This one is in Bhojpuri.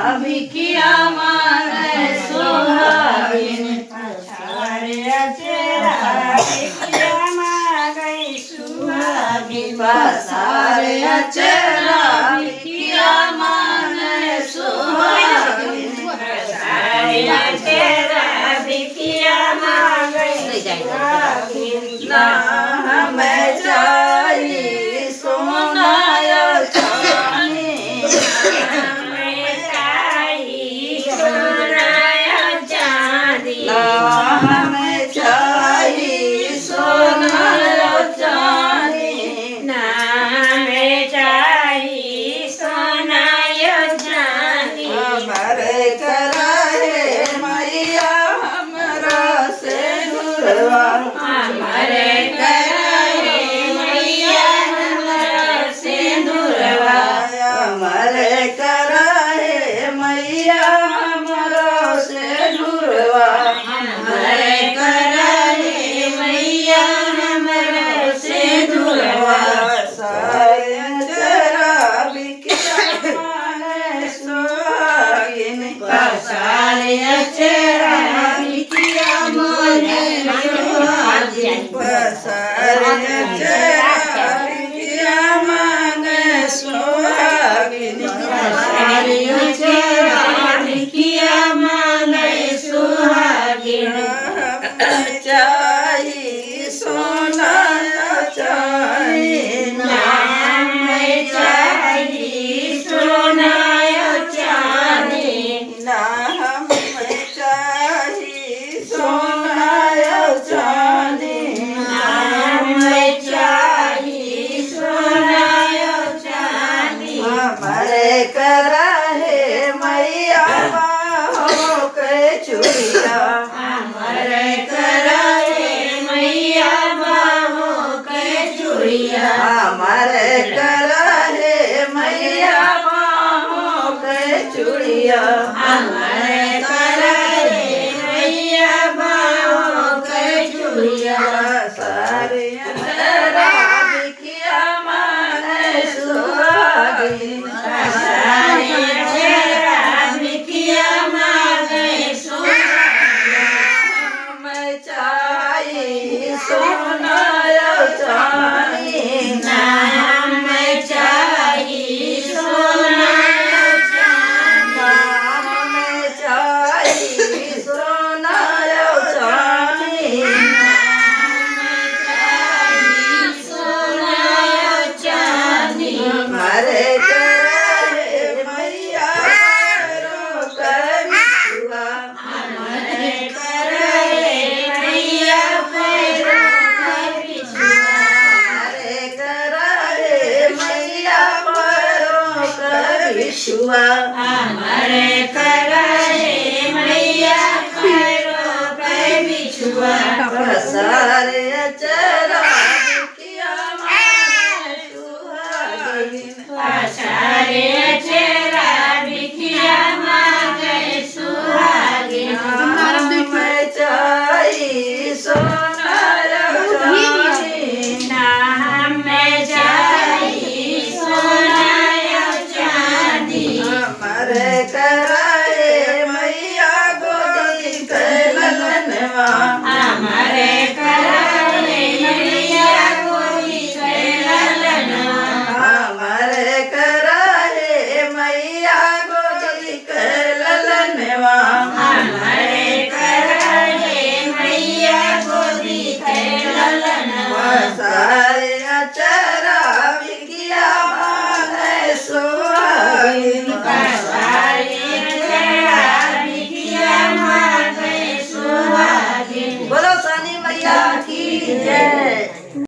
भिखिया मांगे सुहागिन पसारे चेहरा भिखिया मांगे सुहागिन पसारे चेहरा भिखिया मांगे सुहागिन पसारे चेहरा भिखिया मांगे सुहागिन ना हमें चाहिए सोना या चांदी हमें चाहिए सोना चांदी ना हमें चाहिए सोना चांदी हमारे कराए मैया हमरा से दूरवा हमारे कराए मैया हमरा से दूरवा हमारे कराए मैया हमरा से दूरवा हमारे कराए मैया हमरा से दूरवा सारे चेहरा भिखिया मांगे सुहागिन पसारे चेहरा भिखिया मांगे सुहागिन पसारे चेहरा भिखिया मांगे सुहागिन पसारे चेहरा भिखिया मांगे सुहागिन हमें चाहिए सोना चाहिए हमें चाहिए सोना चांदी ना हमें चाहिए सोना चांदी हमें चाहिए सोना चांदी हमारे कराहे मैया बाहों के चूड़िया हमारे कराए मैया बाहों के चूड़िया हमारे कराहे मैया बाहों के चूड़िया हमारे कराए मैया बाहों के चूड़िया सारे चेहरा भिखिया मांगे सुहागिन सारे चेहरा भिखिया मांगे हमें चाहिए सोना चांदी हमें चाहिए सोना चांदी हमें चाहिए सोना चांदी हमें चाहिए सोना चांदी हमारे कराए मैया पैरों का बिछुआ हमारे कराए मैया पैरों का बिछुआ हमारे कराए मैया पैरों का बिछुआ हमारे कराए मैया पैरों का बिछुआ पसारे चेहरा भिखिया मांगे सुहागिन पसारे चेहरा भिखिया मांगे सुहागिन हमें चाहिए सोना चांदी ना हमें चाहिए सोना चांदी हमारे कर